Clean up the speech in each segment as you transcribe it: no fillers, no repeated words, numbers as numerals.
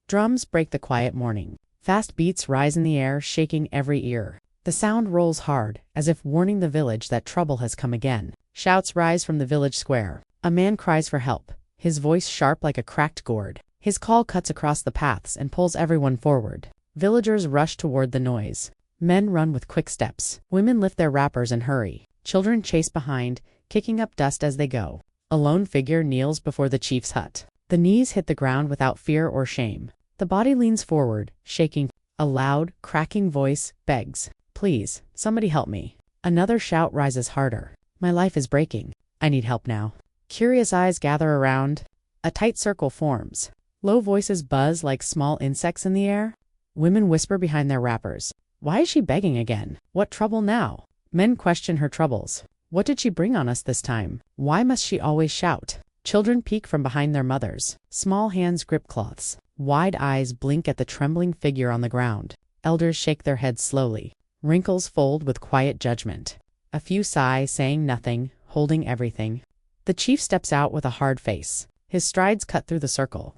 Drums break the quiet morning. Fast beats rise in the air, shaking every ear. The sound rolls hard, as if warning the village that trouble has come again. Shouts rise from the village square. A man cries for help, his voice sharp like a cracked gourd. His call cuts across the paths and pulls everyone forward. Villagers rush toward the noise. Men run with quick steps. Women lift their wrappers and hurry. Children chase behind, kicking up dust as they go. A lone figure kneels before the chief's hut. The knees hit the ground without fear or shame. The body leans forward, shaking. A loud, cracking voice begs, "Please, somebody help me." Another shout rises harder. "My life is breaking. I need help now." Curious eyes gather around. A tight circle forms. Low voices buzz like small insects in the air. Women whisper behind their wrappers. Why is she begging again? What trouble now? Men question her troubles. What did she bring on us this time? Why must she always shout? Children peek from behind their mothers. Small hands grip cloths. Wide eyes blink at the trembling figure on the ground. Elders shake their heads slowly. Wrinkles fold with quiet judgment. A few sigh, saying nothing, holding everything. The chief steps out with a hard face. His strides cut through the circle.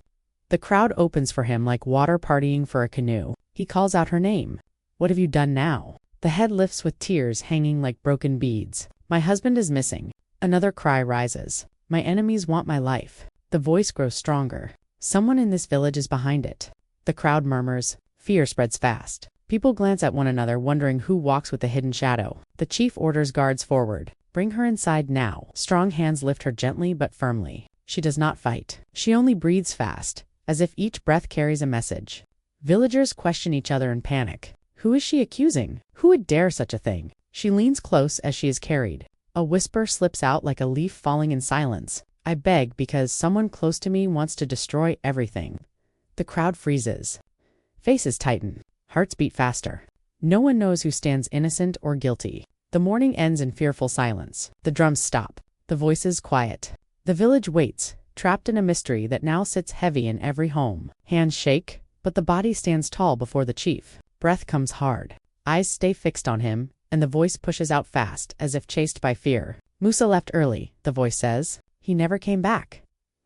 The crowd opens for him like water partying for a canoe. He calls out her name. "What have you done now?" The head lifts with tears hanging like broken beads. "My husband is missing." Another cry rises. "My enemies want my life." The voice grows stronger. Someone in this village is behind it. The crowd murmurs. Fear spreads fast. People glance at one another, wondering who walks with the hidden shadow. The chief orders guards forward. "Bring her inside now." Strong hands lift her gently but firmly. She does not fight. She only breathes fast, as if each breath carries a message. Villagers question each other in panic. Who is she accusing? Who would dare such a thing? She leans close as she is carried. A whisper slips out like a leaf falling in silence. "I beg because someone close to me wants to destroy everything." The crowd freezes. Faces tighten. Hearts beat faster. No one knows who stands innocent or guilty. The morning ends in fearful silence. The drums stop. The voices quiet. The village waits, trapped in a mystery that now sits heavy in every home. Hands shake, but the body stands tall before the chief. Breath comes hard. Eyes stay fixed on him, and the voice pushes out fast, as if chased by fear. "Musa left early," the voice says. "He never came back."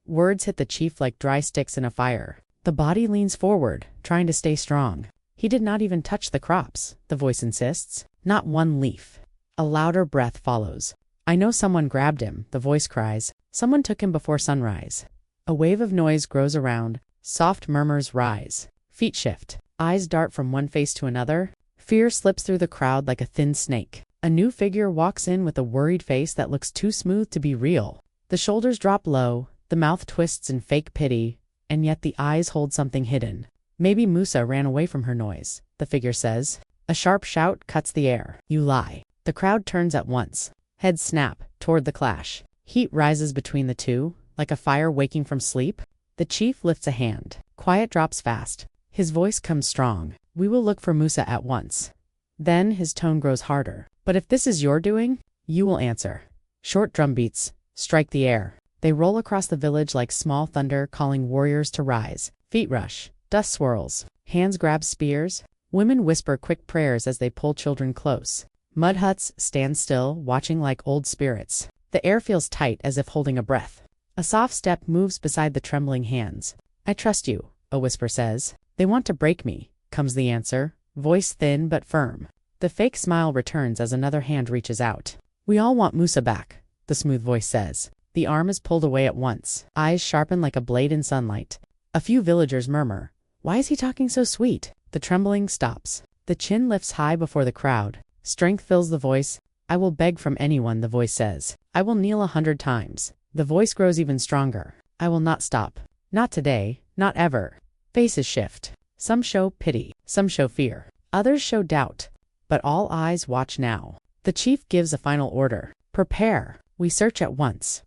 Words hit the chief like dry sticks in a fire. The body leans forward, trying to stay strong. "He did not even touch the crops," the voice insists. "Not one leaf." A louder breath follows. "I know someone grabbed him," the voice cries. "Someone took him before sunrise." A wave of noise grows around. Soft murmurs rise. Feet shift. Eyes dart from one face to another. Fear slips through the crowd like a thin snake. A new figure walks in with a worried face that looks too smooth to be real. The shoulders drop low, the mouth twists in fake pity, and yet the eyes hold something hidden. "Maybe Musa ran away from her noise," the figure says. A sharp shout cuts the air. "You lie." The crowd turns at once. Heads snap toward the clash. Heat rises between the two, like a fire waking from sleep. The chief lifts a hand. Quiet drops fast. His voice comes strong. "We will look for Musa at once." Then his tone grows harder. "But if this is your doing, you will answer." Short drum beats strike the air. They roll across the village like small thunder, calling warriors to rise. Feet rush. Dust swirls. Hands grab spears. Women whisper quick prayers as they pull children close. Mud huts stand still, watching like old spirits. The air feels tight, as if holding a breath. A soft step moves beside the trembling hands. "I trust you," a whisper says. "They want to break me," comes the answer, voice thin but firm. The fake smile returns as another hand reaches out. "We all want Musa back," the smooth voice says. The arm is pulled away at once. Eyes sharpen like a blade in sunlight. A few villagers murmur, "Why is he talking so sweet?" The trembling stops. The chin lifts high before the crowd. Strength fills the voice. "I will beg from anyone," the voice says. "I will kneel 100 times." The voice grows even stronger. "I will not stop. Not today. Not ever." Faces shift. Some show pity. Some show fear. Others show doubt. But all eyes watch now. The chief gives a final order. "Prepare. We search at once."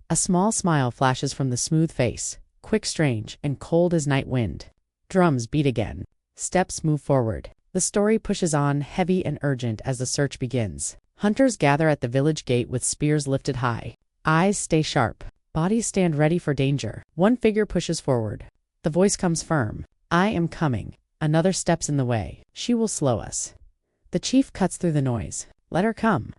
A small smile flashes from the smooth face, quick, strange, and cold as night wind. Drums beat again. Steps move forward. The story pushes on, heavy and urgent, as the search begins. Hunters gather at the village gate with spears lifted high. Eyes stay sharp. Bodies stand ready for danger. One figure pushes forward. The voice comes firm. "I am coming." Another steps in the way. "She will slow us." The chief cuts through the noise. "Let her come."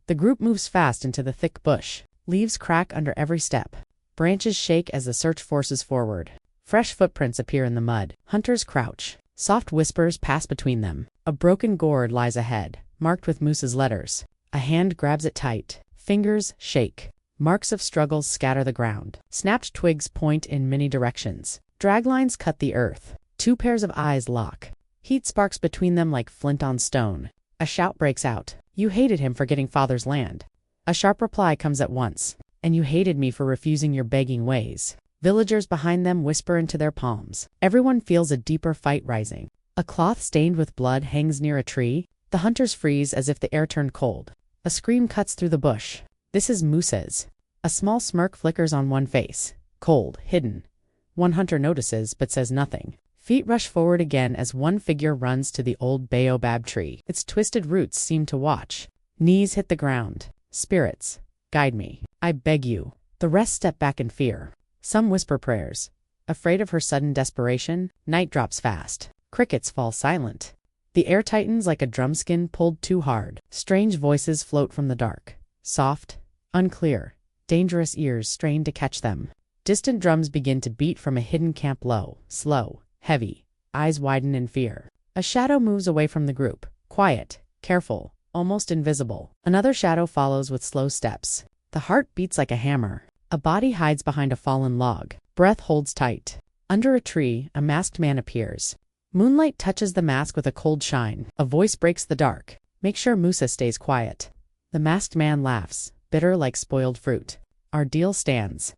The group moves fast into the thick bush. Leaves crack under every step. Branches shake as the search forces forward. Fresh footprints appear in the mud. Hunters crouch. Soft whispers pass between them. A broken gourd lies ahead, marked with Moose's letters. A hand grabs it tight. Fingers shake. Marks of struggles scatter the ground. Snapped twigs point in many directions. Drag lines cut the earth. Two pairs of eyes lock. Heat sparks between them like flint on stone. A shout breaks out. You hated him for getting father's land. A sharp reply comes at once. And you hated me for refusing your begging ways. Villagers behind them whisper into their palms. Everyone feels a deeper fight rising. A cloth stained with blood hangs near a tree. The hunters freeze as if the air turned cold. A scream cuts through the bush. This is Moose's. A small smirk flickers on one face. Cold, hidden. One hunter notices but says nothing. Feet rush forward again as one figure runs to the old baobab tree. Its twisted roots seem to watch. Knees hit the ground. Spirits, guide me. I beg you. The rest step back in fear. Some whisper prayers. Afraid of her sudden desperation, night drops fast. Crickets fall silent. The air tightens like a drumskin pulled too hard. Strange voices float from the dark. Soft, unclear. Dangerous ears strain to catch them. Distant drums begin to beat from a hidden camp low, slow, heavy. Eyes widen in fear. A shadow moves away from the group. Quiet, careful, almost invisible. Another shadow follows with slow steps. The heart beats like a hammer. A body hides behind a fallen log. Breath holds tight. Under a tree, a masked man appears. Moonlight touches the mask with a cold shine. A voice breaks the dark. Make sure Musa stays quiet. The masked man laughs, bitter like spoiled fruit. Our deal stands.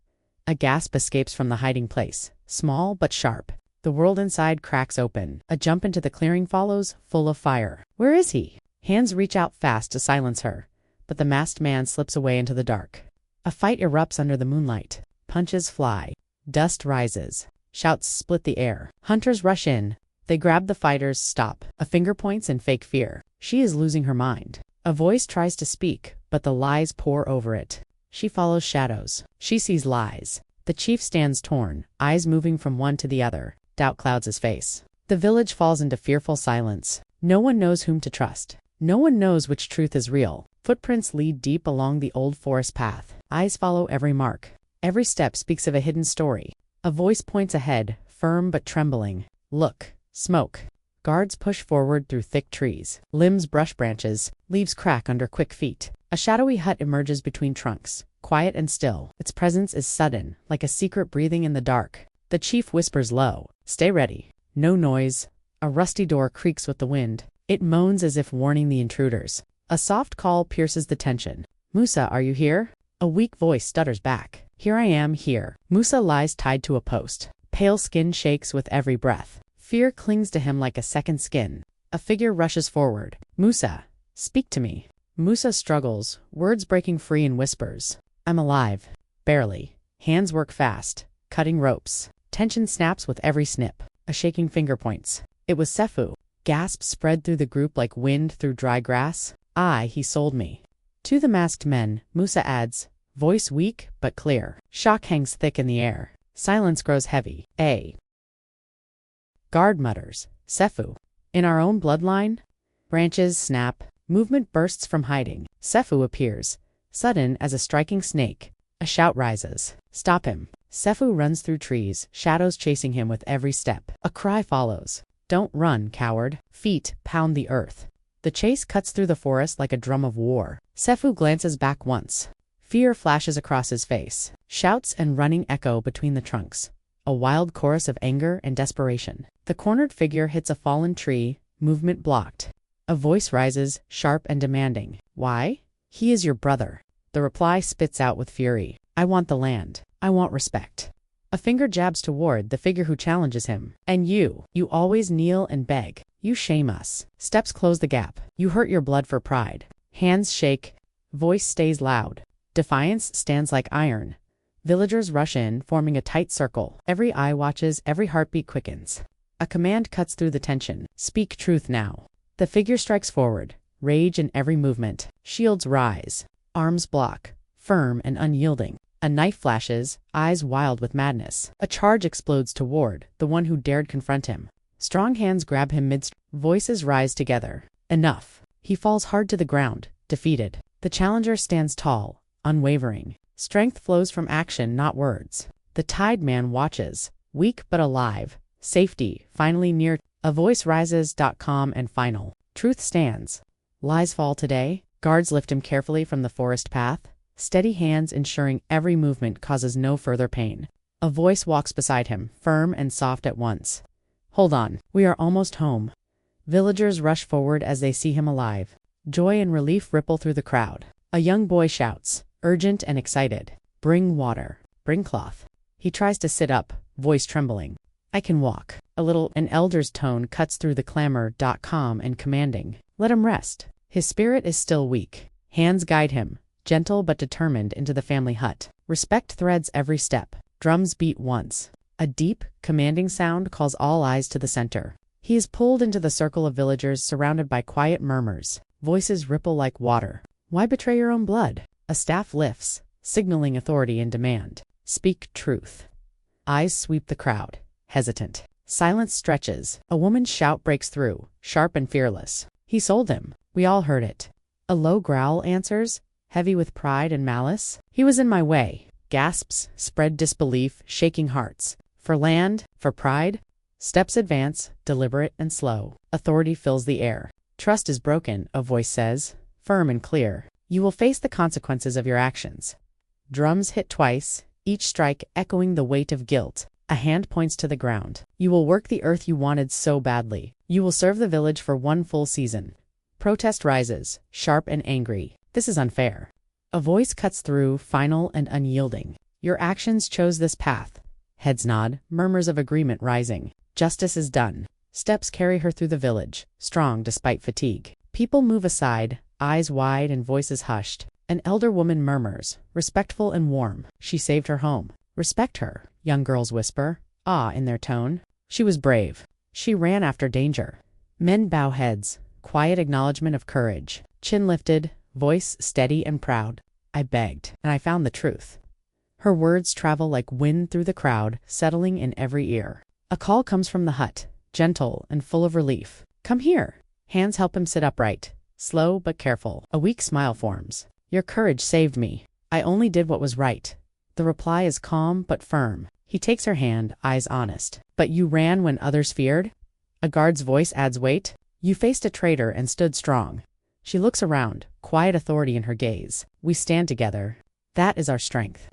A gasp escapes from the hiding place, small but sharp. The world inside cracks open. A jump into the clearing follows, full of fire. Where is he? Hands reach out fast to silence her, but the masked man slips away into the dark. A fight erupts under the moonlight. Punches fly. Dust rises. Shouts split the air. Hunters rush in. They grab the fighters, stop. A finger points in fake fear. She is losing her mind. A voice tries to speak, but the lies pour over it. She follows shadows. She sees lies. The chief stands torn, eyes moving from one to the other. Doubt clouds his face. The village falls into fearful silence. No one knows whom to trust. No one knows which truth is real. Footprints lead deep along the old forest path. Eyes follow every mark. Every step speaks of a hidden story. A voice points ahead, firm but trembling. Look. Smoke. Guards push forward through thick trees. Limbs brush branches. Leaves crack under quick feet. A shadowy hut emerges between trunks. Quiet and still. Its presence is sudden, like a secret breathing in the dark. The chief whispers low. Stay ready. No noise. A rusty door creaks with the wind. It moans as if warning the intruders. A soft call pierces the tension. Musa, are you here? A weak voice stutters back. Here I am, here. Musa lies tied to a post. Pale skin shakes with every breath. Fear clings to him like a second skin. A figure rushes forward. Musa, speak to me. Musa struggles, words breaking free in whispers. I'm alive. Barely. Hands work fast, cutting ropes. Tension snaps with every snip. A shaking finger points. It was Sefu. Gasps spread through the group like wind through dry grass. He sold me. To the masked men, Musa adds, voice weak but clear. Shock hangs thick in the air. Silence grows heavy. Guard mutters, Sefu. In our own bloodline? Branches snap. Movement bursts from hiding. Sefu appears, sudden as a striking snake. A shout rises. Stop him. Sefu runs through trees, shadows chasing him with every step. A cry follows. Don't run, coward. Feet pound the earth. The chase cuts through the forest like a drum of war. Sefu glances back once. Fear flashes across his face. Shouts and running echo between the trunks. A wild chorus of anger and desperation. The cornered figure hits a fallen tree, movement blocked. A voice rises, sharp and demanding. Why? He is your brother. The reply spits out with fury. I want the land. I want respect. A finger jabs toward the figure who challenges him. And you always kneel and beg. You shame us. Steps close the gap. You hurt your blood for pride. Hands shake. Voice stays loud. Defiance stands like iron. Villagers rush in, forming a tight circle. Every eye watches, every heartbeat quickens. A command cuts through the tension. Speak truth now. The figure strikes forward. Rage in every movement. Shields rise. Arms block. Firm and unyielding. A knife flashes, eyes wild with madness. A charge explodes toward the one who dared confront him. Strong hands grab him voices rise together. Enough. He falls hard to the ground, defeated. The challenger stands tall, unwavering. Strength flows from action, not words. The tied man watches, Weak but alive. Safety, finally near. A voice rises.com and final. Truth stands. Lies fall today. Guards lift him carefully from the forest path. Steady hands ensuring every movement causes no further pain. A voice walks beside him, firm and soft at once. Hold on, we are almost home. Villagers rush forward as they see him alive. Joy and relief ripple through the crowd. A young boy shouts, urgent and excited. Bring water. Bring cloth. He tries to sit up, voice trembling. I can walk. An elder's tone cuts through the clamor.com and commanding. Let him rest. His spirit is still weak. Hands guide him, gentle but determined, into the family hut. Respect threads every step. Drums beat once. A deep, commanding sound calls all eyes to the center. He is pulled into the circle of villagers surrounded by quiet murmurs. Voices ripple like water. Why betray your own blood? A staff lifts, signaling authority and demand. Speak truth. Eyes sweep the crowd, hesitant. Silence stretches. A woman's shout breaks through, sharp and fearless. He sold him. We all heard it. A low growl answers, heavy with pride and malice. He was in my way. Gasps spread disbelief, shaking hearts. For land, for pride. Steps advance, deliberate and slow. Authority fills the air. Trust is broken, a voice says, firm and clear. You will face the consequences of your actions. Drums hit twice, each strike echoing the weight of guilt. A hand points to the ground. You will work the earth you wanted so badly. You will serve the village for one full season. Protest rises, sharp and angry. This is unfair. A voice cuts through, final and unyielding. Your actions chose this path. Heads nod, murmurs of agreement rising. Justice is done. Steps carry her through the village, strong despite fatigue. People move aside, eyes wide and voices hushed. An elder woman murmurs, respectful and warm. She saved her home. Respect her, young girls whisper, awe in their tone. She was brave. She ran after danger. Men bow heads, quiet acknowledgement of courage. Chin lifted, voice steady and proud. I begged, and I found the truth. Her words travel like wind through the crowd, settling in every ear. A call comes from the hut, gentle and full of relief. Come here. Hands help him sit upright, slow but careful. A weak smile forms. Your courage saved me. I only did what was right. The reply is calm but firm. He takes her hand, eyes honest. But you ran when others feared? A guard's voice adds weight. You faced a traitor and stood strong. She looks around, quiet authority in her gaze. We stand together. That is our strength.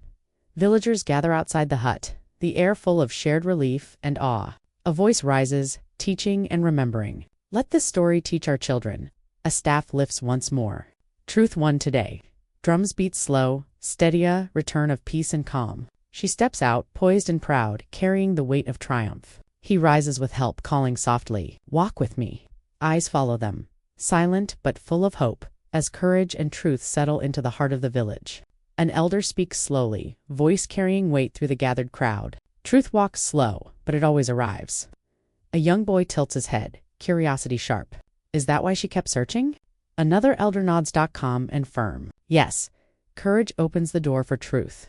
Villagers gather outside the hut, the air full of shared relief and awe. A voice rises, teaching and remembering. Let this story teach our children. A staff lifts once more. Truth won today. Drums beat slow, steady, return of peace and calm. She steps out, poised and proud, carrying the weight of triumph. He rises with help, calling softly, walk with me. Eyes follow them, silent but full of hope, as courage and truth settle into the heart of the village. An elder speaks slowly, voice carrying weight through the gathered crowd. Truth walks slow, but it always arrives. A young boy tilts his head, curiosity sharp. Is that why she kept searching? Another elder nods.com and firm. Yes, courage opens the door for truth.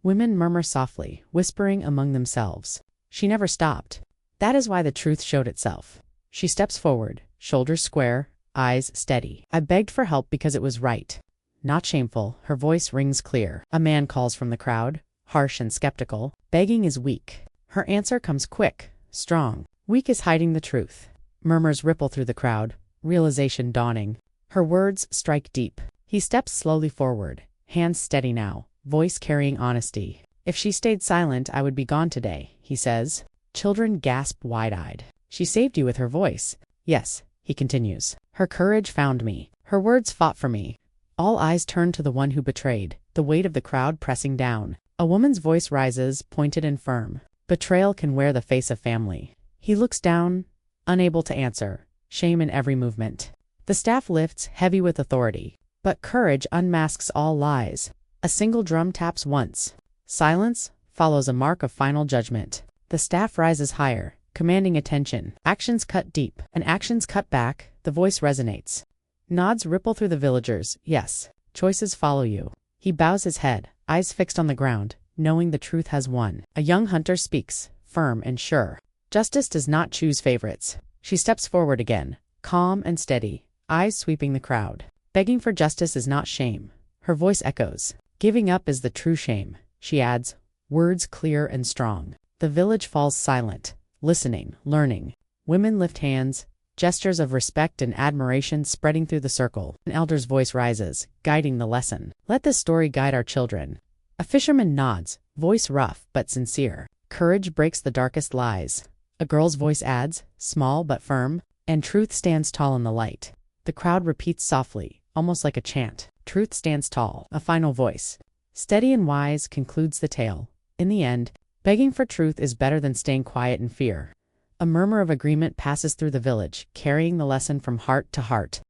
Women murmur softly, whispering among themselves. She never stopped. That is why the truth showed itself. She steps forward, shoulders square, eyes steady. I begged for help because it was right. Not shameful, her voice rings clear. A man calls from the crowd, harsh and skeptical. Begging is weak. Her answer comes quick, strong. Weak is hiding the truth. Murmurs ripple through the crowd, realization dawning. Her words strike deep. He steps slowly forward, hands steady now, voice carrying honesty. If she stayed silent, I would be gone today, he says. Children gasp wide-eyed. She saved you with her voice. Yes, he continues. Her courage found me. Her words fought for me. All eyes turn to the one who betrayed, the weight of the crowd pressing down. A woman's voice rises, pointed and firm. Betrayal can wear the face of family. He looks down, unable to answer, shame in every movement. The staff lifts, heavy with authority. But courage unmasks all lies. A single drum taps once. Silence follows a mark of final judgment. The staff rises higher, commanding attention. Actions cut deep, and actions cut back. The voice resonates. Nods ripple through the villagers. Yes, choices follow you. He bows his head, eyes fixed on the ground, knowing the truth has won. A young hunter speaks, firm and sure. Justice does not choose favorites. She steps forward again, calm and steady, eyes sweeping the crowd. Begging for justice is not shame. Her voice echoes. Giving up is the true shame. She adds, words clear and strong. The village falls silent, listening, learning. Women lift hands, gestures of respect and admiration spreading through the circle. An elder's voice rises, guiding the lesson. Let this story guide our children. A fisherman nods, voice rough but sincere. Courage breaks the darkest lies. A girl's voice adds, small but firm, and truth stands tall in the light. The crowd repeats softly, almost like a chant. Truth stands tall. A final voice, steady and wise, concludes the tale. In the end, begging for truth is better than staying quiet in fear. A murmur of agreement passes through the village, carrying the lesson from heart to heart.